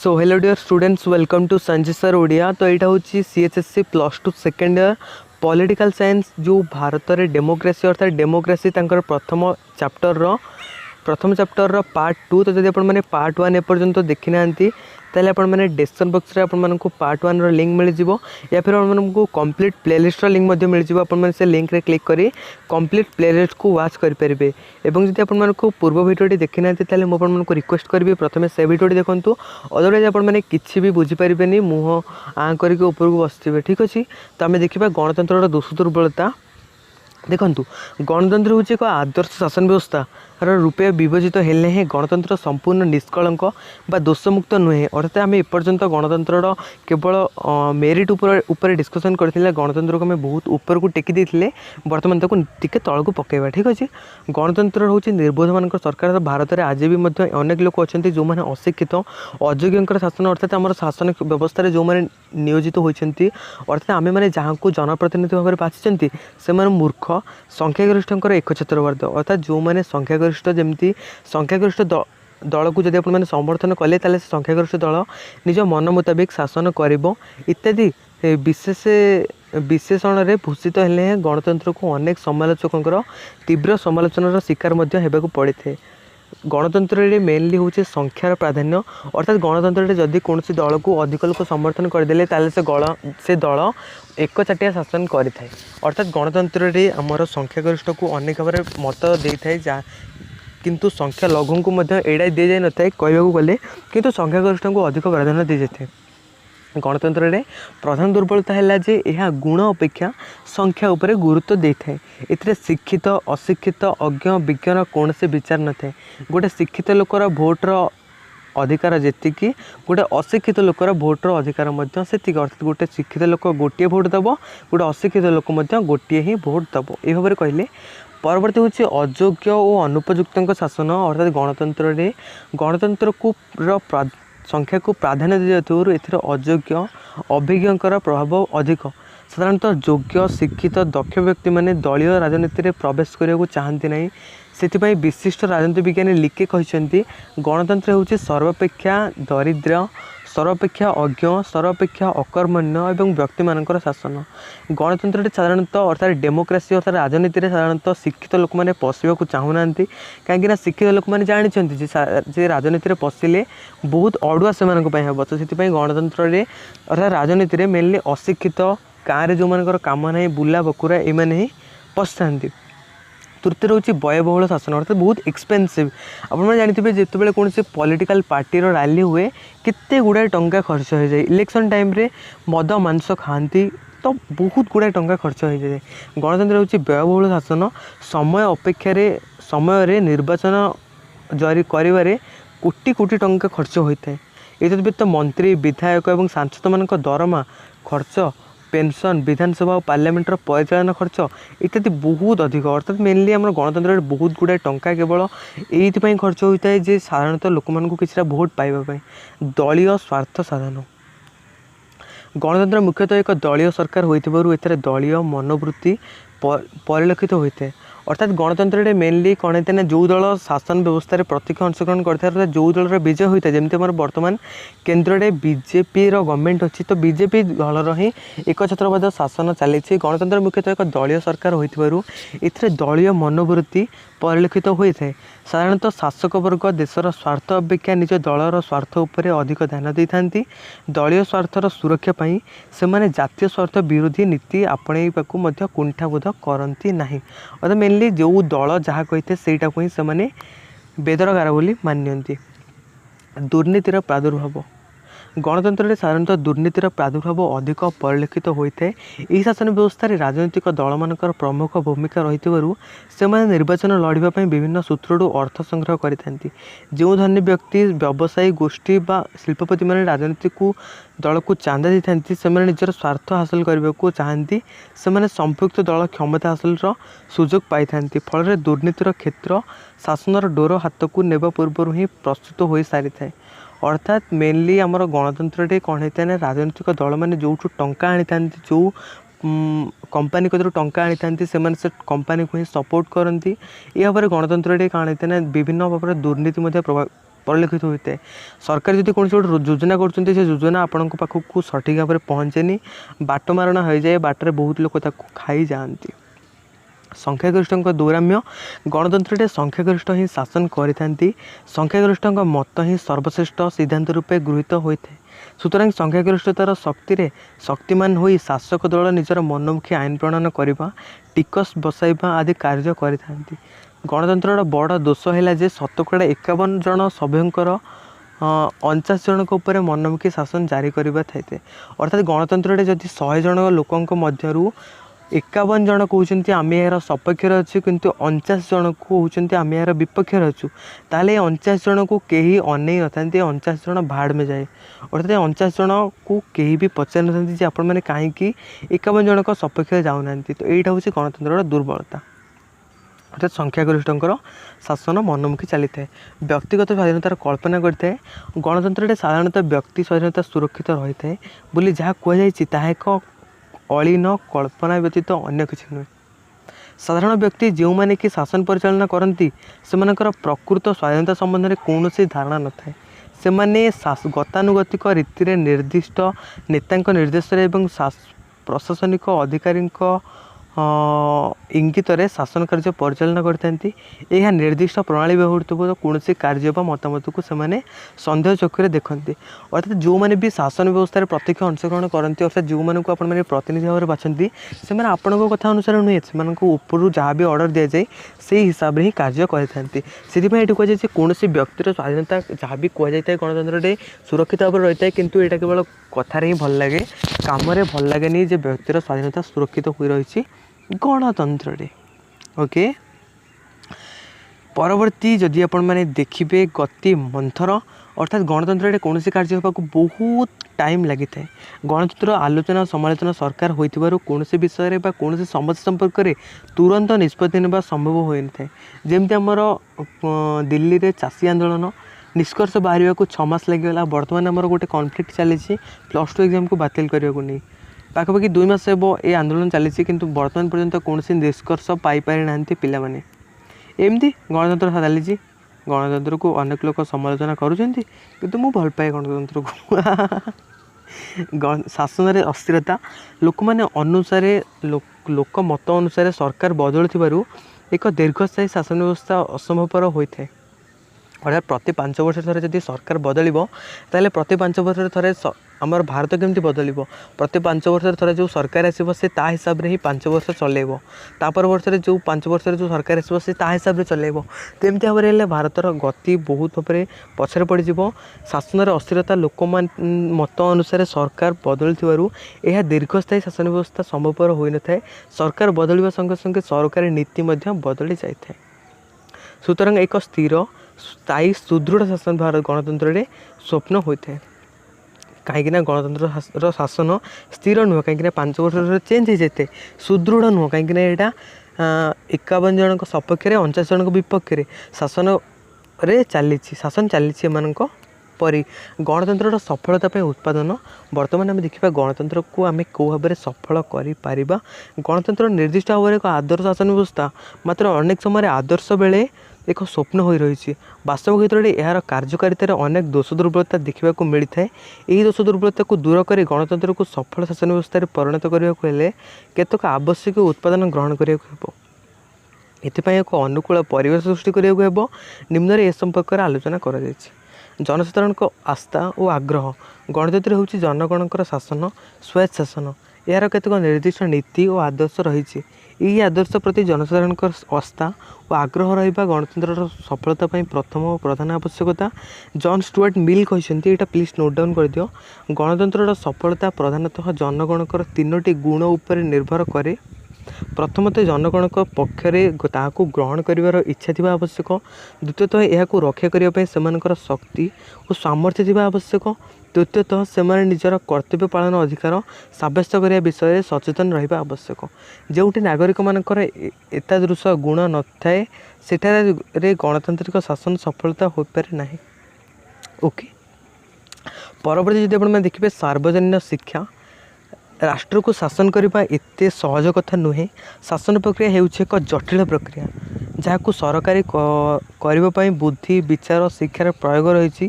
So hello dear students welcome to Sanjay sir Odia. तो यहाँ हूँ C H S C +2 second year political science जो भारत में डेमोक्रेसी अर्थात डेमोक्रेसी प्रथम चैप्टर पार्ट 2। तो जब आपने पार्ट 1 एपर्यंत देखी ना ताले आपण मैंने डिस्क्रिप्शन बॉक्स रे आपण मानक पार्ट 1 रो लिंक मिल जिवो या फिर आपण मानक कंप्लीट प्लेलिस्ट रो लिंक मिल जिवो। आपण माने से लिंक रे क्लिक करी कंप्लीट प्लेलिस्ट को वॉच कर परिबे। एवं जदि आपण मानक पूर्व वीडियोटी देखि ना ताले मो आपण मानक रिक्वेस्ट करबी प्रथमे से वीडियोटी देखंतु। अदरवाइज आपण माने किछि भी बुझी परिबेनी मुह आ करके ऊपर को बसथिबे। ठीक अछि, तो आमे देखिबा गणतंत्र रो दोष दुर्बलता। देखंतु गणतंत्र हूँ एक आदर्श शासन व्यवस्था रूपे विभजित हेले ही गणतंत्र संपूर्ण निष्कलंक बा दोषमुक्त नुहे। अर्थात आम एपर्यंत गणतंत्र केवल मेरिट ऊपर डिस्कसन करथिले, गणतंत्र को आम बहुत ऊपर को टेकी देथिले, वर्तमान ताको टिके तळ को पकेबा। ठीक अछि, गणतंत्र हूँ निर्बोध मान सरकार। भारत में आज भी अनेक लोक अच्छा जो मैंने अशिक्षित अयोग्य शासन अर्थात आम शासन व्यवस्था जो मैंने नियोजित होती अर्थात आम मैंने जहाँ को जनप्रतिनिधि भाव में बाछिंट से मूर्ख संख्यागरिष्ठर एकछत्रवाद अर्थात जो मैंने संख्यागरिष्ठ जमी संख्यागरिष्ठ दल को जब आप समर्थन कले ताले संख्यागरिष्ठ दल निज मन मुताबिक शासन कर इत्यादि विशेषण में भूषित हेले गणतंत्र को अनेक समालोचकों तीव्र समालोचनार शिकार होगा पड़े थे। गणतंत्र मेनली हूँ संख्यार प्राधान्य अर्थात गणतंत्र जदि कौन दल को अधिक लोक समर्थन करदे से दल एक चाटिया शासन करें। अर्थात गणतंत्र आमर संख्यागरिष्ठ को अनेक भाव मत दे था किंतु संख्या लघु को एड़ाई दि जाए न था कहूँ गले किंतु संख्यागरिष्ठ को अधिक प्राधान्य दी जाए। गणतंत्र रे प्रधान दुर्बलता है जे यह गुण अपेक्षा संख्या उपरे गुरुत्व दे थाए। एथिरे शिक्षित अशिक्षित अज्ञ विज्ञान कौन से विचार न थाए। गोटे शिक्षित लोकर भोटर अधिकार जेतिकी गोटे अशिक्षित लोकर भोटर अधिकार सेतिक। अर्थात गोटे शिक्षित लोक गोटे भोट दब, गोटे अशिक्षित लोक गोटे ही भोट दब। ये भाव में कहले परवर्ती हूँ अयोग्य और अनुपयुक्त शासन अर्थात गणतंत्र को संख्या को प्राधान्य दी जाथुरु एथिर अयोग्य अभिज्ञकर प्रभाव अधिक। साधारणतः योग्य शिक्षित दक्ष व्यक्ति माने दलीय राजनीति में प्रवेश करने को चाहती नहीं। से विशिष्ट राजनीति विज्ञानी लिखे कहते गणतंत्र हूँ सर्वापेक्षा दरिद्र, सर्वापेक्षा अज्ञ, सर्वापेक्षा अकर्मण्य एवं व्यक्ति मानकर शासन। गणतंत्र साधारणतः अर्थात डेमोक्रेसी अर्थात राजनीति में साधारणतः शिक्षित लोक मैंने पशिया चाहूना कहीं शिक्षित लोक मैंने जानते राजनीति में पशिले बहुत अड़ुआ से हम तो से गणतंत्र अर्थात राजनीति में मेनली अशिक्षित गाँव में जो मान कम ना बुला बकुरा ये ही पशिथा। तृतीय हूँ व्ययबहुल शासन अर्थात बहुत एक्सपेनसिव। आपने जानते जिते कौन से पॉलिटिकल पार्टी रैली हुए केते गुड़ाए टंका खर्च हो जाए। इलेक्शन टाइम रे मद मांस खाती तो बहुत गुड़ाए टंका खर्च हो जाए। गणतंत्र हूँ व्ययबहुल शासन। समय अपेक्षा समय निर्वाचन जारी कर कोटी कोटी टंका खर्च होता है। ये व्यतीत मंत्री विधायक और सांसद मान दरमा खर्च पेंशन विधानसभा और पार्लियामेंटर परिचालन खर्च इत्यादि बहुत अधिक। अर्थात मेनली आम गणतंत्र बहुत गुड़ाए टंका केवल ये खर्च होता है जे साधारणतः लोक मानक किसी भोट पाइबा दलीय स्वार्थ साधन। गणतंत्र मुख्यतः एक दलीय सरकार होइथिबारु एथरे दलीय मनोवृत्ति परिलक्षित होता है। अर्थात गणतंत्र मेनली कौन होता है जो दल शासन व्यवस्था प्रत्यक्ष अंशग्रहण करता है जो दल विजय होता है जमी आम बर्तमान केन्द्र में बीजेपी गवर्नमेंट अच्छी तो बीजेपी दलर ही एकछत्रवाद शासन चली। गणतंत्र मुख्यतः एक दलीय सरकार होइथिबारु एथरे दलीय मनोवृत्ति परिलक्षित होता है। साधारणतः शासक वर्ग देशर स्वार्थ अपेक्षा निज दलर स्वार्थ उपर अधिक ध्यान दे था। दलीय स्वार्थर सुरक्षा पाई से माने जातीय स्वार्थ विरोधी नीति आपणेबा कुंठाबोध करती नहीं। अर्थात मेनली जो दल जहाँ कही सेटा को ही से बेदरगार बोली मानती। दुर्नीतिर प्रादुर्भाव गणतंत्र साधारणतः दुर्नीतिर प्रादुर्भाव अधिक परिलक्षित होता है। यह शासन व्यवस्था राजनीतिक दल मानकर प्रमुख भूमिका रही से निर्वाचन लड़ाई विभिन्न सूत्रों अर्थ संग्रह करते। जो धनी व्यक्ति व्यवसायी गोष्ठी बा शिल्पपति मैंने राजनीति को दल को चांदा देते से निजर स्वार्थ हासिल करने को चाहती से संपुक्त दल क्षमता हासिल सुजोग पाई फल दुर्नीतिर क्षेत्र शासन डोर हाथ को नेबा पूर्व ही प्रस्तुत हो सारी था। अर्थात मेनली आमर गणतंत्र कौन होता है राजनीतिक दल मैंने जो टंका आनी था जो कंपानी कदर टंका आनी था से कंपानी को ही सपोर्ट करती। यह भाव गणतंत्र कौन होता है विभिन्न भाव दुर्नीति परिलक्षित होता है। सरकार जब कौन गोटे योजना कर योजना आपण पाखक सठिक भाव में पहुँचे बाट मारणा हो जाए बाटर बहुत लोग खाई जाती। संख्यागरिष्ठ दौराम्य गणतंत्र संख्यागरिष्ठ ही शासन करि संख्यागरिष्ठ मत ही सर्वश्रेष्ठ सिद्धांत रूपे गृहीत होता है। सुतरां संख्यागरिष्ठतार शक्ति शक्तिमान हो शासक दल निजर मनमुखी आईन प्रणयन करने टिकस बसाइबा आदि कार्य करिथांती। गणतंत्र बड़ दोष है जे शतकड़ा 51 जन सभ्यंकर 49 जनक उपर मनमुखी शासन जारी करवा थाए। अर्थात गणतंत्र जदि 100 जन लोकों मध्यरु 51 जन कहते आम यार सपक्षर अच्छे किंतु 49 जन कहते आम यार विपक्षर अच्छु ताले 49 जन को कहीं अनै न था 49 जन भाड़ में जाए। अर्थात 49 जन को कहीं भी पचार न था आपण मैंने कहीं 51 जनक सपक्ष जाऊना। तो यहाँ हूँ गणतंत्र दुर्बलता। अर्थात संख्यागरिष्ठंकर शासन मनमुखी चली था। व्यक्तिगत स्वाधीनतार कल्पना करते गणतंत्र साधारणतः व्यक्ति स्वाधीनता सुरक्षित रही है बोली जहाँ कहुई एक अलीन कल्पना व्यतीत अन्य किसी नुहे। साधारण व्यक्ति जो मैंने कि शासन परिचालना करती से प्रकृत स्वाधीनता संबंध में कौन धारणा न था। से मैंने गतानुगतिक रीति निर्दिष्ट नेता निर्देश प्रशासनिक अधिकारी इंगित शासन कार्य परिचालना करते। यह निर्दिष्ट प्रणाली व्यवहृत कौन कार्य मतामत को से सन्देह चक्षुरे देखते। अर्थात जो मैंने भी शासन व्यवस्था प्रत्यक्ष अंशग्रहण करती अर्थात जो मैंने आपने प्रतिनिधि भाव में बाछती से आपण कथा अनुसार नुहे से ऊपर जहाँ भी ऑर्डर दि जाए से हिसाब से ही कार्य करते। से कहुए कौन व्यक्तिर स्वाधीनता जहाँ भी कहुए गणतंत्र सुरक्षित भाव में रही है किंतु यहाँ केवल कथार ही भल लगे कम भल लगे व्यक्तिर स्वाधीनता सुरक्षित हो रही गणतंत्र। ओके परवर्ती जदि आपण मैंने देखिए गति मंथर अर्थात गणतंत्र कौन कार्य होगा बहुत टाइम लगी था। गणतंत्र आलोचना समालोचना सरकार होइथिबारु कौन विषय बा कौन समस्या संपर्क में तुरंत निष्पत्ति नेबा संभव हो न। जमती आमर दिल्ली रे चाषी आंदोलन निष्कर्ष बाहर को 6 मास लगिगला। बर्तमान आमर गोटे कॉन्फ्लिक्ट चली +2 एग्जाम को बातिल करने को नहीं पाखापाखि 2 मास ये आंदोलन चली किंतु बर्तमान पर्यंत कौन निष्कर्ष पाई पारि नांती पिला माने। एमती गणतंत्र चली गणतंत्र को अनेक लोग समालोचना करुँच किंतु मु भल पाए गणतंत्र को। शासन में अस्थिरता लोक मैंने अनुसार लोक मत अनुसार सरकार बदलुथिबारु एक दीर्घस्थायी शासन व्यवस्था असंभवपर होता है। अर्थात प्रति 5 वर्ष थरे जदि सरकार बदल ताले प्रति 5 वर्ष थरे आमर भारत केमती बदल प्रति 5 वर्ष थरे जो सरकार आसो से ता हिसाब से ही 5 वर्ष चलेब तापर वर्ष जो 5 वर्ष जो सरकार आसो से ता हिसाब से चलेब। तो एमती भाव में भारतर गति बहुत भाव में पछरे पड़ शासन अस्थिरता लोक मत अनुसार सरकार बदलुथिबारु यह दीर्घस्थायी शासन व्यवस्था संभवपर हो न था। सरकार बदलवा संगे संगे सरकारी नीति बदली जाए। सुतरां एक स्थिर स्थायी सुदृढ़ शासन भारत गणतंत्र स्वप्न होता है। कहीं गणतंत्र शासन स्थिर नुह कहीं 5 वर्ष चेंज हो जाते सुदृढ़ नुह कहीं यहाँ 51 जन सपक्ष 49 जन विपक्ष शासन रे शासन चली परी गणतंत्र सफलता उत्पादन बर्तमान आम देखा गणतंत्र को आम कौ भाव में सफल कर। गणतंत्र निर्दिष्ट भाव में एक आदर्श शासन व्यवस्था मात्र अनेक समय आदर्श बेले एक स्वप्न हो रही वास्तव क्षेत्र में यार कार्यकारितार अनेक दोष दुर्बलता देखा मिलता है। यही दोष दुर्बलता को दूर कर गणतंत्र को सफल शासन व्यवस्था परिणत करने केतक आवश्यक उत्पादन ग्रहण करने एक अनुकूल परिवेश सृष्टि करने निम्न ए संपर्क आलोचना कर जनसाधारण आस्था और आग्रह गणतंत्र हूँ जनगणकर शासन स्वायत्त शासन यार केतक निर्दिष्ट नीति और आदर्श रही। यही आदर्श प्रति जनसाधारण आस्था और आग्रह रहा गणतंत्र सफलता प्रथम और प्रधान आवश्यकता। जॉन स्टुअर्ट मिल कहते यहाँ प्लीज नोट डाउन कर दियो गणतंत्र सफलता प्रधानतः जनगणकर 3टी गुण उपर निर्भर करे। प्रथमतः जनगण पक्षरे ताकू ग्रहण कर इच्छा थी आवश्यक। द्वितीयतः यह रक्षा करने शक्ति और सामर्थ्य थी आवश्यक। तृतीयतः से निजर कर्तव्य पालन अधिकार सब्यस्त करने विषय सचेतन रहा आवश्यक। जो नागरिक मानकर एतादृश गुण न थाए सेठारे गणतांत्रिक शासन सफलता हो पारे ना। ओके परवर्ती जब आप देखिए सार्वजनिक शिक्षा राष्ट्र को शासन करने एत सहज कथा नुहे। शासन प्रक्रिया हेउछि एक जटिल प्रक्रिया जहाँ को सरकारी करने बुद्धि विचार शिक्षार प्रयोग रही।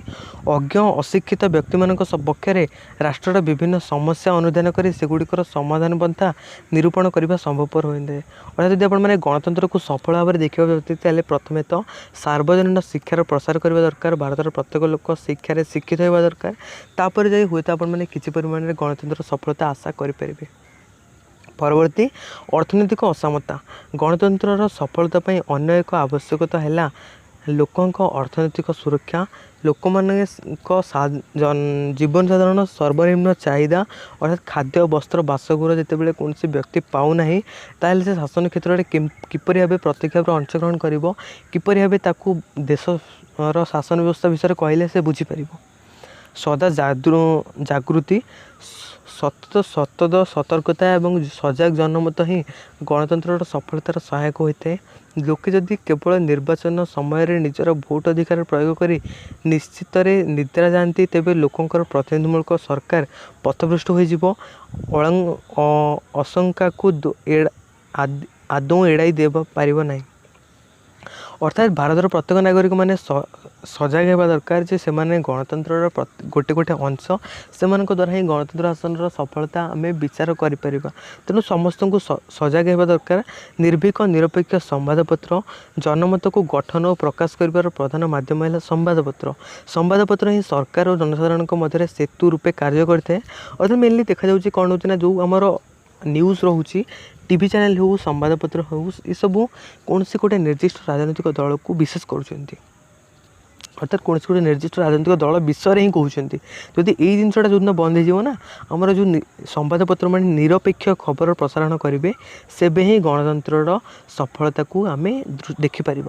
अज्ञ अशिक्षित व्यक्ति मान पक्षरे राष्ट्र विभिन्न समस्या अनुधान कर सेगुड़िकर समाधान पन्था निरूपण करने संभवपर होता। अर्थात यदि आपने गणतंत्र को सफल भाव में देखा तेल प्रथमे तो सार्वजनीन शिक्षार प्रसार करने दरकार। भारतर प्रत्येक लोक शिक्षार शिक्षित होगा दरकार। तापर जाए हुए आपने किसी परिमाण में गणतंत्र सफलता आशा करें। परवर्ती अर्थनैतिक असामता गणतंत्र सफलता अन्य एक आवश्यकता है लोकों अर्थनैतिक सुरक्षा। लोक जीवन साधारण सर्वनिम्न चाहिदा अर्थात खाद्य वस्त्र बासगृह जितेबाला कौन व्यक्ति पाऊना ताल से शासन क्षेत्र में किपरि भाव प्रत्यक्ष भाव अंशग्रहण कर किपरि भाव देशर शासन व्यवस्था विषय कहले से बुझीपर। सदा जागृति सतत सतर्कता एवं सजग जनमत ही गणतंत्र सफलतार सहायक होता है। लोके जदि केवल निर्वाचन समय निजर भोट अधिकार प्रयोग कर निश्चित निद्रा जाती तेबे लोकंकर प्रतिनिधिमूलक सरकार पथभ्रष्ट हो आशंका को आदौ एड़ाई देव पारिब नहीं। अर्थात भारतर प्रत्येक नागरिक मैंने सजग होगा दरकार जे से गणतंत्र गोटे गोटे अंश से द्वारा ही गणतंत्र शासन सफलता आम विचार कर। तेणु समस्त को सजग होगा दरकार। निर्भीक निरपेक्ष संवादपत्र जनमत को गठन और प्रकाश कर प्रधान माध्यम है संवादपत्र। संवादपत्र ही सरकार और जनसाधारण मध्य सेतु रूपे कार्य करते। अर्थात मेनली देखा जाऊँगी कौन होना जो आमर न्यूज़ रोचे टीवी चैनल हो संवादपत्र हो ये सब कौन से गोटे निर्दिष्ट राजनीतिक दल को विशेष करुँच। अर्थात कौन से गोटे निर्दिष्ट राजनीतिक दल विषय ही कहते जदि यही जिनटा जो दिन बंद होना आमर जो संवादपत्र मान निरपेक्ष खबर प्रसारण करेंगे सेबे ही गणतंत्र सफलता को आम देखिपर।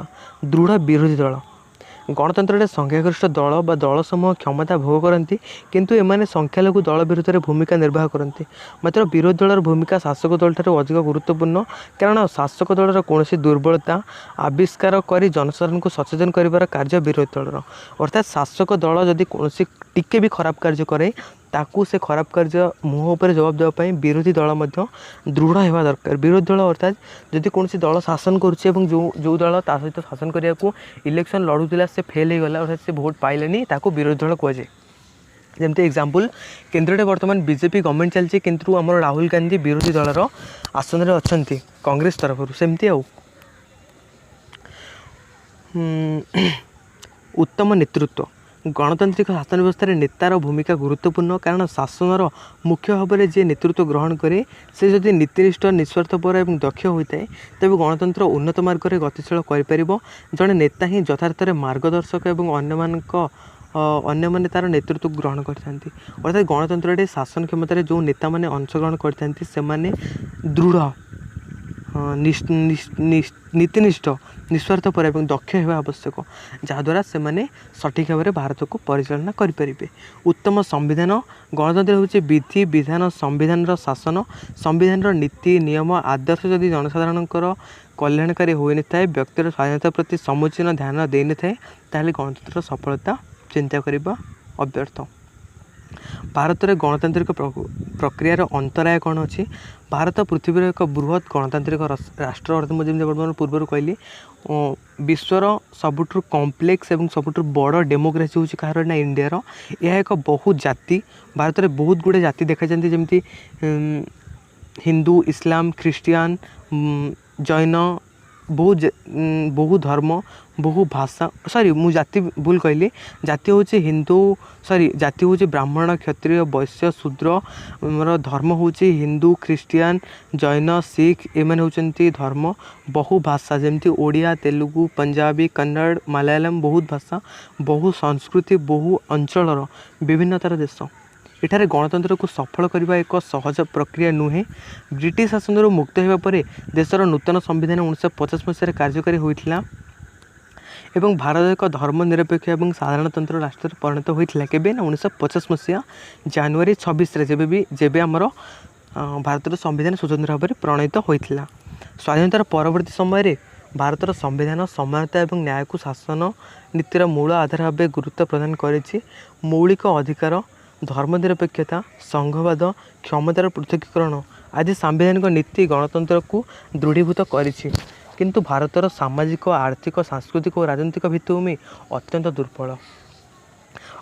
दृढ़ विरोधी दल गणतंत्र संख्यागरिष्ठ दल बा दल समूह क्षमता भोग करती किंतु एमाने संख्यालघु दल विरुद्ध में भूमिका निर्वाह करती। मात्र विरोधी दलर भूमिका शासक दल ठारू अधिक गुरुत्वपूर्ण कारण शासक दलर कौन दुर्बलता आविष्कार कर जनसाधारण को सचेतन कर कार्य विरोधी दलर। अर्थात शासक दल जदि कौन टिके भी खराब कार्य करे ताकू से खराब कार्य मुँह पर जवाब देवाई विरोधी दल दृढ़ होगा दरकार। विरोधी दल अर्थात जदि कौन दल शासन करुच्चे जो दल ता सहित शासन करने को इलेक्शन लड़ूला से फेल हो गला अर्थात से भोट पाइलेनी ताकू विरोधी दल कहुए। जमती एग्जांपल केन्द्र में बर्तमान बीजेपी गवर्नमेंट चलती किंतु आमर राहुल गांधी विरोधी दलर आसन में अच्छा कांग्रेस तरफ सेमती उत्तम नेतृत्व गणतांत्रिक शासन व्यवस्था नेतार भूमिका गुरुत्वपूर्ण कारण शासनर मुख्य भाव में जी नेतृत्व ग्रहण करे से जदि नीतिनिष्ठ निस्वार्थपर और दक्ष होता है तेज गणतंत्र उन्नत मार्ग में गतिशील कर जड़े नेता ही यथार्थ मार्गदर्शक और अन्य माने तार नेतृत्व ग्रहण करते। अर्थात गणतंत्र शासन क्षमतार जो नेता मैंने अंशग्रहण करते से दृढ़ नीतिनिष्ठ निस्वार्थपर और दक्ष होगा आवश्यक जहाद्वारा से सठिक भाव में भारत को परिचालना करें। उत्तम संविधान गणतंत्र हूँ विधि विधान संविधान शासन संविधान नीति नियम आदर्श जदि जनसाधारण कल्याणकारी हो था व्यक्तिर स्वाधीनता प्रति समुचीन ध्यान दे न था गणतंत्र सफलता चिंता करने अव्यर्थ। भारत में गणतांत्रिक प्रक्रियार अंतराय कौन अच्छी भारत पृथ्वीर एक बृहत गणतांत्रिक राष्ट्र अर्थात मुझे बर्तमान पूर्व कहली विश्वर सबुठ कम्प्लेक्स और सबुठ बड़ डेमोक्रेसी हूँ कहार ना इंडिया यह एक बहुत जाति भारत में बहुत गुड़े जाति देखा जाती जमी हिंदू इस्लाम ख्रीस्टियान जैन बहु धर्म बहु भाषा सॉरी मु जाति भूल कहली जाति हूँ हिंदू सॉरी जाति हूँ ब्राह्मण क्षत्रिय वैश्य शूद्र मोर धर्म हूँ हिंदू ख्रीस्टियान जैन सिख एମାନେ होती धर्म बहु भाषा जमती ओडिया तेलुगु पंजाबी कन्नड़ मलयालम बहुत भाषा बहु संस्कृति बहु अंचल विभिन्नतार देश। एठारे गणतंत्र को सफल करने एक सहज प्रक्रिया नुहे। ब्रिटिश शासन मुक्त होगा पर देशर नूतन संविधान 1950 मसीह कार्यकारी होता एवं भारत एक धर्मनिरपेक्ष और साधारणतंत्र राष्ट्र परिणत होता केबे ना 1950 मसीहा जनवरी 26 जेबे आमर भारतर संविधान स्वतंत्र भाव में प्रणीत होता। स्वाधीनतार परवर्ती समय भारतर संविधान समानता और न्याय को शासन नीतिर मूल आधार भाव गुरुत्व प्रदान करेछि। मौलिक अधिकार धर्मनिरपेक्षता, संघवाद, क्षमतार पृथकीकरण आदि सांविधानिक नीति गणतंत्र को दृढ़ीभूत करिछि। किंतु भारतर सामाजिक, आर्थिक, सांस्कृतिक और राजनीतिक भित्तिभूमि अत्यंत दुर्बल।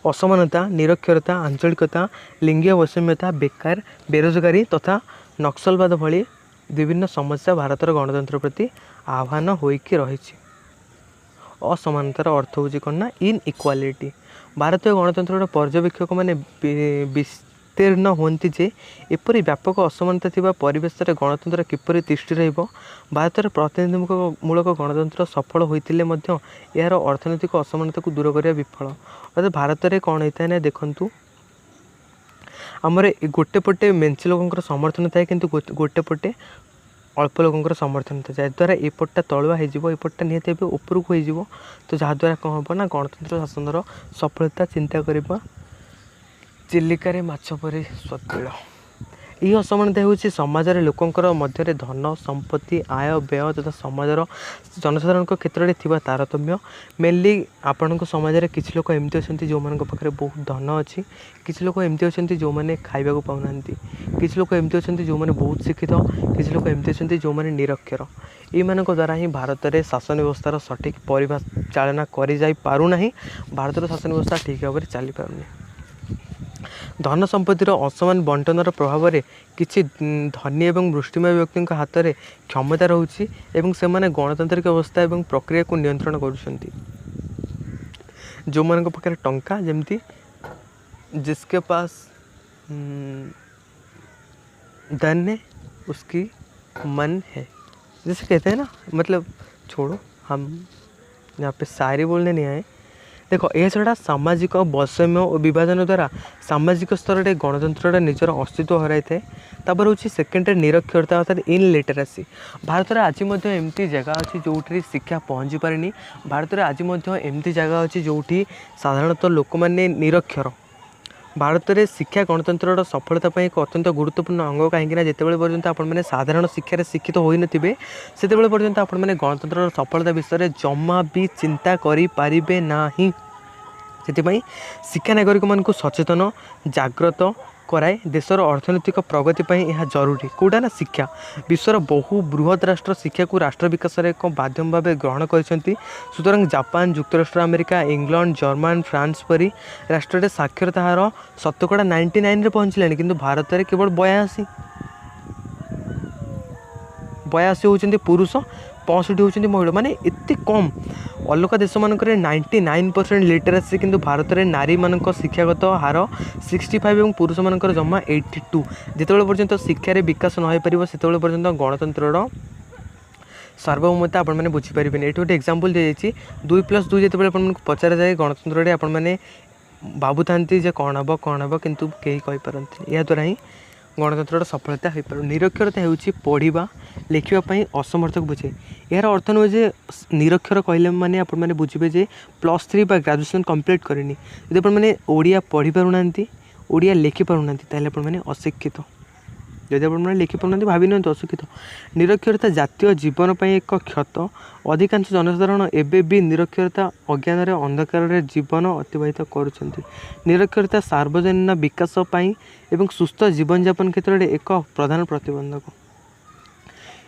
असमानता, निरक्षरता, आंचलिकता, लिंगीय वैषम्यता, बेकार, बेरोजगारी तथा नक्सलवाद भली विभिन्न समस्या भारतर गणतंत्र प्रति आह्वान होइकी रहिछि। असमानतार अर्थ होछि कोन ना इन इक्वालिटी। भारतीय गणतंत्र पर्यवेक्षक मैंने विस्तीर्ण होती जे एपरी व्यापक असमानता थिबा परिवेश रे गणतंत्र किपरि तिष्ठि रहिबो। भारतर प्रतिनिधिमूलक गणतंत्र सफल होइतिले मध्य यार अर्थनैतिक असमानता को दूर करिया विफल। अर्थात भारत में कौन होता है देखु आमर गोटे पटे मेंचे लोक समर्थन थाए कि गोटे पटे अल्प लोक समर्थन था जहाद्वारा एपटा तलुआ होपटा निहत उपरकू हो तो जहाद्वारा कौन हम ना गणतंत्र शासन सफलता चिंता करवा चिलिकार माछ परी स्वतुल। यह असमानता हूँ समाज लोकंर मध्य धन संपत्ति आय व्यय तथा समाजर जनसाधारण क्षेत्र में थिबा तारतम्य। मेनली आपण समाज में किसी लोक एमती अच्छा जो मान पाखे बहुत धन अच्छी, किसी लोक एमती अच्छा जो मैंने खाइबा पाऊना, किसी लोक एमती अच्छा जो मैंने बहुत शिक्षित, किसी लोक एमती अच्छा जो मैंने निरक्षर। इन द्वारा ही भारत में शासन व्यवस्थार सठिक परिचालना कर पारुना। भारतर शासन व्यवस्था ठीक भाव में चली पारुनी। धन संपत्तिर असमान बंटनर प्रभाव में किसी धनी और मुष्टिमय व्यक्ति हाथ में क्षमता रोचे और से गणतांत्रिक अवस्था और प्रक्रिया को नियंत्रण करुँच। जो मान पाखे टंका जमती जिसके पास धन है उसकी मन है, जैसे कहते हैं ना, मतलब छोड़ो हम यहाँ पे शायरी बोलने नहीं आए। देखो यह छड़ा सामाजिक वैषम्य और विभाजन द्वारा सामाजिक स्तर में गणतंत्र निजर अस्तित्व हराई थाए। तापर हूँ सेकेंड निरक्षरता अर्थात इन लिटरेसी। भारत में आज एमती जगह अच्छी जो शिक्षा पहुँची पारे। भारत में आज एमती जगह अच्छी जो साधारणतः लोक मैंने निरक्षर। भारत में शिक्षा गणतंत्र सफलता एक अत्यंत गुरुत्वपूर्ण अंग कहीं जिते पर्यंत आपने साधारण शिक्षार शिक्षित हो नथिबे सेतेबेले पर्यंत आपने गणतंत्र सफलता विषय जमा भी चिंता करें नहीं। से शिक्षा नागरिक मानक सचेतन जागृत कराए देशर अर्थनैतिक प्रगति यह जरूरी। कौटा ना शिक्षा विश्वर बहु बृहत राष्ट्र शिक्षा को राष्ट्र विकास एक माध्यम भाव ग्रहण करछंती। सुतरां जापान, युक्तराष्ट्र अमेरिका, इंग्लैंड, जर्मन, फ्रांस परी राष्ट्र में साक्षरता हार 99 रे पहुँचला, किंतु भारत में केवल 82 होती पुरुष, 65 होती महिला, माने एत कम। अलग देश मानक 99% लिटरेसी, किंतु भारत में नारी मानक शिक्षागत हार 65 और पुरुष मानक जमा 82। जिते पर्यंत शिक्षार विकास न हो पार से पर्यंत गणतंत्र सार्वभौमता आपण मैंने बुझीपारे। ये गोटे एग्जांपल दी जाइए 2+2 जो पचार जाए गणतंत्र आपण मैंने भावु था कौन हम किंतु कहीं कहींपारती। या द्वारा ही गणतंत्र सफलता हो पार। निरक्षरता हूँ पढ़ा लिखापी असमर्थक बुझे। यार अर्थ नुहे जे निरक्षर कहले माने आपण मैंने बुझे जे +3 बा ग्रेजुएशन कंप्लीट करनी यदि आपने ओडिया पढ़ी पारना ओडिया लिखि पारना ताहले आपण मैंने अशिक्षित। जदि आपने लिखि पारना भावी ना अशिक्षित। निरक्षरता जातीय जीवन पर एक क्षत। अधिकांश जनसाधारण एवं भी निरक्षरता अज्ञान अंधकार जीवन अतिबाहित करुँच। निरक्षरता सार्वजनीन विकास एवं सुस्थ जीवन यापन क्षेत्र में एक प्रधान प्रतिबंधक।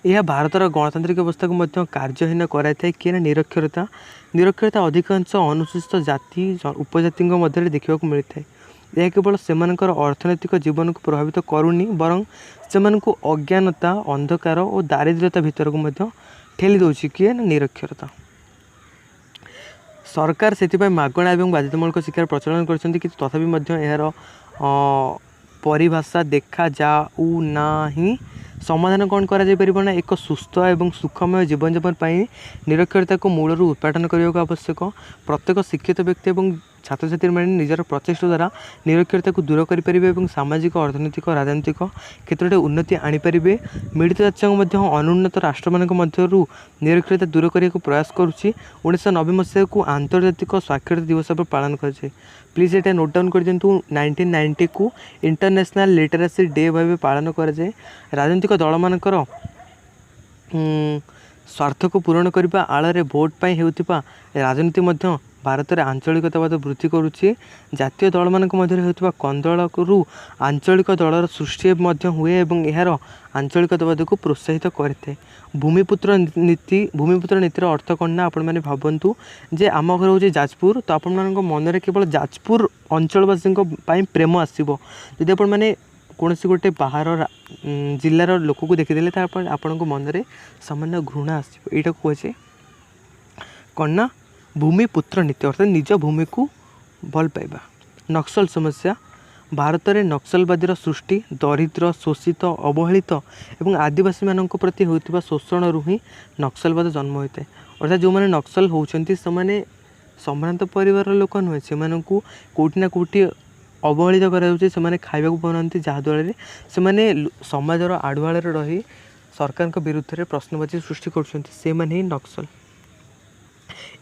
यह भारतर गणतांत्रिक व्यवस्था को कार्यहीन कराए कि निरक्षरता अधिकांश अनुसूचित जाति उपजाति मध्य देखा मिलता है। यह केवल सेमानकर अर्थनैतिक जीवन को प्रभावित करूनी बरं से अज्ञानता अंधकार और दारिद्र्यता भितर को ठेली दौर किए निरक्षरता। सरकार से मागणा और बाध्यतामूलक शिक्षार प्रचलन कर तथापि यार परिभाषा देखा जाऊ ना। समाधान कौन करा एक सुस्थ और सुखमय जीवन यापन निरक्षरता को मूलर उत्पादन करने को आवश्यक। प्रत्येक शिक्षित व्यक्ति और छात्र छात्री मैंने निजर प्रचेष्टा द्वारा निरक्षरता को दूर करें। सामाजिक अर्थनैतिक राजनीतिक क्षेत्र में उन्नति आनीपारे। मिलित जातिसंघ अनुन्नत राष्ट्र मान मध्य निरक्षरता दूर करने को प्रयास करुँची। 1990 मसीह को आंतर्जातिक साक्षरता दिवस भाव पालन करे। प्लीज ये नोट डाउन कर दिंतु। 1990 को इंटरनेशनल लिटरेसी डे भाव पालन कराए। राजनीतिक दल मानकर स्वार्थ को पूरण करने आड़ में भोट होता राजनीति भारत में आंचलिकतावाद वृद्धि करुच्ची जातीय दल मान मध्य होता कंदलू आंचलिक दलर सृष्टि हुए और यार आंचलिकतावाद को प्रोत्साहित करते। भूमिपुत्र नीतिर अर्थ कौन ना आपण मैंने भावतु जे आम घर हूँ जाजपुर तो आपण मान मन में केवल जाजपुर अंचलवासी प्रेम आसो जदि आपण मैंने कौन गोटे बाहर जिलार लोक को देखीदे आपण मन में सामान्य घृणा आसो। यहाँ कहे कौन ना भूमिपुत्र नीति अर्थात निज भूमि को भल पाइबा। नक्सल समस्या भारत में नक्सलवादी सृष्टि दरिद्र शोषित अवहेलित और आदिवासी मान प्रति होता शोषण ही नक्सलवाद जन्म होता है। अर्थात जो मैंने नक्सल होती से सम्भ्रांत परिवार लोक नुहे से कौटिना कौटि अवहेलित कर खावा पाऊना जहाँद्वारा से समाजर आड़ुआल रही सरकार विरुद्ध में प्रश्नवाची सृष्टि कर नक्सल।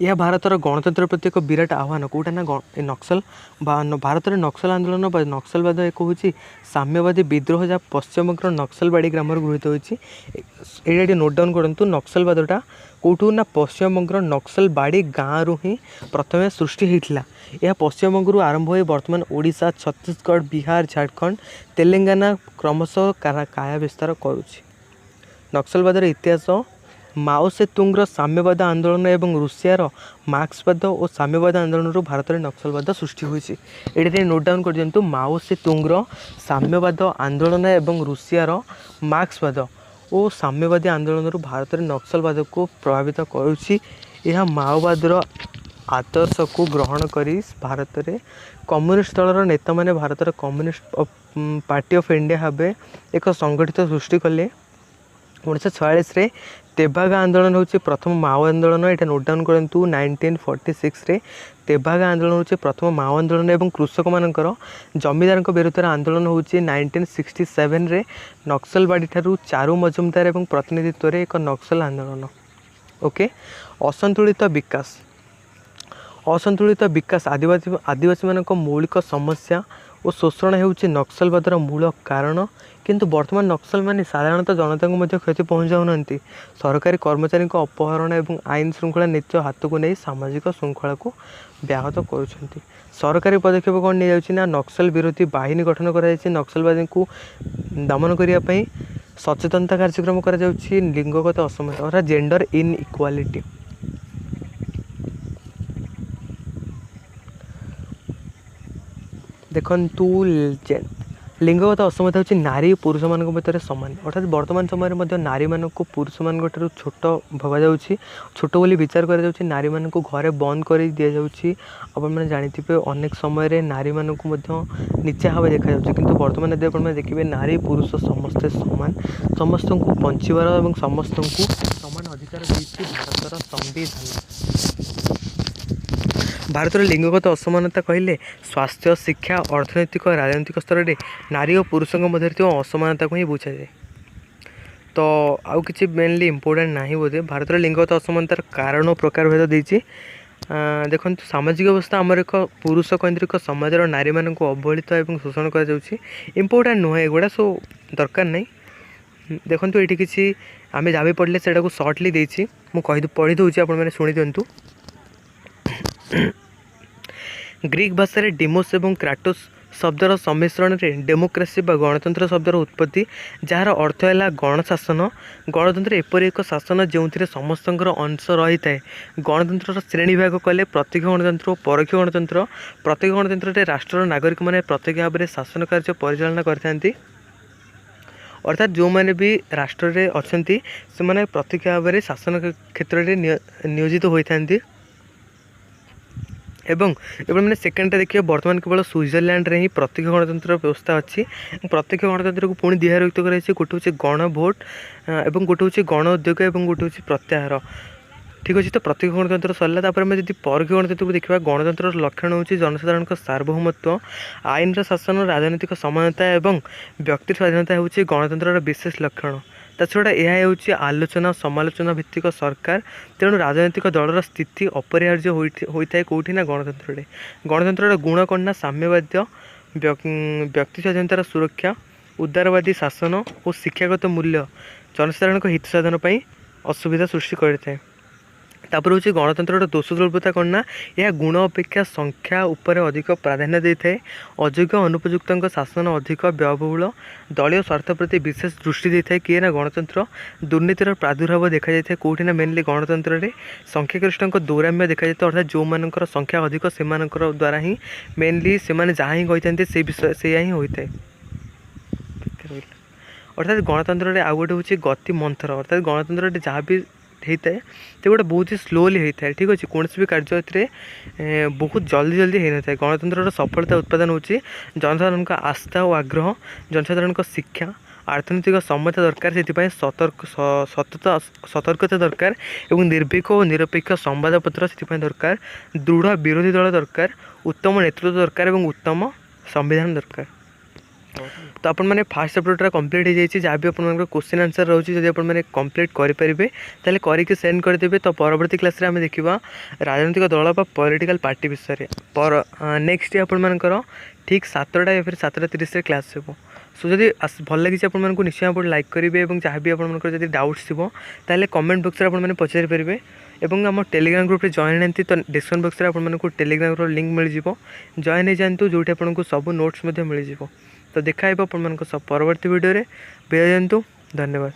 यह भारतर गणतंत्र प्रति एक विराट आह्वान कौटा ना नक्सल भारत में नक्सल आंदोलन नक्सलवाद एक हूँ साम्यवादी विद्रोह जहाँ पश्चिमबंग नक्सलबाड़ी ग्राम गृहीत होती नोट डाउन करूँ। नक्सलवादटा कौटू ना पश्चिमबंग नक्सलबाड़ी गाँव ही प्रथम सृष्टि होता। यह पश्चिमबंग आरंभ हो बर्तमान ओडिशा छत्तीसगढ़ बिहार झारखंड तेलंगाना क्रमशः काया विस्तार करुच्ची। नक्सलवादर इतिहास माओ से तुंग्र साम्यवाद आंदोलन एवं रूसियार मार्क्सवाद और साम्यवाद आंदोलन भारत में नक्सलवाद सृष्टि होती। ये नोट डाउन कर दिंतु माओ से तुंग्र साम्यवाद आंदोलन एवं रूसियार मार्क्सवाद और साम्यवादी आंदोलन भारत में नक्सलवाद को प्रभावित करुच्ची। यह माओवादर आदर्श को ग्रहण करी भारत में कम्युनिस्ट दलर नेता माने Bharat communist party of India भाव एक संगठित सृष्टि कले। 1946 तेभागा आंदोलन हूँ प्रथम माओ आंदोलन। यहाँ नोट डाउन करूँ 1946 तेभागा आंदोलन हूँ प्रथम माओ आंदोलन और कृषक मानकर जमीदार विरुद्ध आंदोलन हूँ 1967 नक्सलबाड़ी ठारू चारू मजुमदार और प्रतिनिधित्व में एक नक्सल आंदोलन। ओके असंतुलित विकास आदिवासी मान मौलिक समस्या और शोषण होउछि नक्सलवादर मूल कारण। किंतु वर्तमान नक्सल माने साधारणतः जनता को मध्य क्षति पहुँचाऊना सरकारी कर्मचारी अपहरण और आईन श्रृंखला निज हाथ को नहीं सामाजिक श्रृंखला को व्याहत करुँच। सरकारी पदक्षेप कौन नहीं जाउछि ना नक्सल विरोधी बाहिनी गठन कर नक्सलवादी को दमन करने सचेतनता कार्यक्रम कर लिंगगत असमानता अर्थात जेंडर इन इक्वालिटी। देखु लिंगगत असमता हूँ नारी पुरुष मान भर सामान अर्थात वर्तमान समय में नारी मान को पुरुष मान छोट भगा छोट बोली विचार कर नारी मान को घरे बंद कर दि जाऊँगी। आपने जाथे अनेक समय नारी मान को नीचा भाव देखा किंतु वर्तमान यदि आप देखिए नारी पुरुष समस्ते सामान समस्त को बचार और समस्त को समान अधिकार देती भारतर संविधान। भारत में लिंगगत असमानता कहले स्वास्थ्य शिक्षा अर्थनैतिक राजनैतिक स्तर में नारी और पुरुषों मध्य असमानता को ही बुझा जाए। तो आउ कि मेनली इम्पोर्टेंट ना बोधे भारत में लिंगगत असमानतार कारण और प्रकार भेद देती। देखो सामाजिक अवस्था आमर एक पुरुष केन्द्रिक समाजर नारी मान अवहेलित और शोषण करपोर्टाट नुहे एगुड़ा सो दरकार नहीं। देखो ये किसी आम जहाँ भी पढ़ले से सर्टली देती मुझे पढ़ी दूसरी आपने शुणी दिंतु। ग्रीक भाषा रे डेमोस एवं क्राटोस शब्दर सम्मिश्रण में डेमोक्रेसी बा गणतंत्र शब्दर उत्पत्ति जार अर्थ है गणशासन। गणतंत्र एपरी एक शासन जो समस्त अंश रही है। गणतंत्र श्रेणी भाग कले प्रत्यक्ष गणतंत्र और परोक्ष गणतंत्र। प्रत्यक्ष गणतंत्र राष्ट्र नागरिक मैंने प्रत्यक्ष भाव में शासन कार्य परिचालना करते अर्थात जो मैंने भी राष्ट्र में अच्छा से प्रत्यक्ष भाव में शासन क्षेत्र में नियोजित होती। एवं मैंने सेकेंडटा देखिए बर्तमान केवल स्विट्जरलैंड रे ही प्रत्यक्ष गणतंत्र व्यवस्था अच्छी। प्रत्यक्ष गणतंत्र को पुणी द्विहारुक्त कर गोटे हूँ गण भोट और गोटे हूँ गण उद्योग और गोटे हूँ प्रत्याहार। ठीक अच्छे तो प्रत्यक्ष गणतंत्र सरला जब परोक्ष गणतंत्र को देखा गणतंत्र लक्षण हूँ जनसाधारण सार्वभौमत्व आईन शासन राजनैतिक समानता और व्यक्ति स्वाधीनता हूँ गणतंत्र विशेष लक्षण। ता छड़ा यह हूँ आलोचना समालोचना भित्तिक सरकार। तेणु राजनैतिक दलर स्थिति अपरिहार्य होता है कौटी ना गणतंत्र। गणतंत्र गुण कौन ना साम्यवाद व्यक्ति स्वाधीनतार सुरक्षा उदारवादी शासन और शिक्षागत मूल्य जनसाधारण हित साधन पर असुविधा सृष्टि करता है। तापर हूँ गणतंत्र दोष दुर्बलता कौन ना यह गुण अपेक्षा संख्या उपर अधिक प्राधान्य दे थाए अयोग्य अनुपयुक्त शासन अधिक व्ययबहुल दलीय स्वार्थ प्रति विशेष दृष्टि दे थाए किए ना गणतंत्र दुर्नीतिर प्रादुर्भाव देखा जाए कौटी ना मेनली गणतंत्र में संख्यागरिष्ठ दौराम्य देखा जाए अर्थात जो मान संख्या अधिक से द्वारा ही मेनली से जहाँ ही कहते से विषय से ही होता है अर्थात गणतंत्र में आउ गोटे हूँ गति मंथर अर्थात गणतंत्र जहाँ भी होता है तो गोटे बहुत ही स्लोली होता है ठीक अच्छे कौन भी कार्य बहुत जल्दी जल्दी हो न गणतंत्र सफलता उत्पादन होची जनसाधारण आस्था और आग्रह जनसाधारण शिक्षा आर्थनैतिक सम्मता दरकार से सतर्कता दरकार और निर्भीक और निरपेक्ष संवादपत्र से दरकार दृढ़ विरोधी दल दरकार उत्तम नेतृत्व दरकार और उत्तम संविधान दरकार। तो आपण मैंने फास्ट चैप्टर कंप्लीट हो जाए जहाँ भी आप क्वेश्चन आंसर रोचे जब आप कंप्लीट करेंगे ताले करके सेंड करदेवे तो परवर्ती क्लास रे आम देखा राजनीतिक दल पॉलिटिकल पार्टी विषय पर नेक्स्ट आपर ठीक 7टा या फिर 7:30 क्लास हो सो जदि भल लगी आपको निश्चय आप लाइक करेंगे और जहाँ भी आपंकर डाउट्स थो ताले कमेंट बॉक्स रे आपने पचारि पारे और आम टेलीग्राम ग्रुप रे जॉइन होती तो डिस्क्रिप्शन बॉक्स रे आपको टेलीग्राम लिंक मिल जाए जॉइन हो जातु जो आपको सब नोट्स मिल जाए तो देखा आप परवर्ती वीडियो रे। धन्यवाद।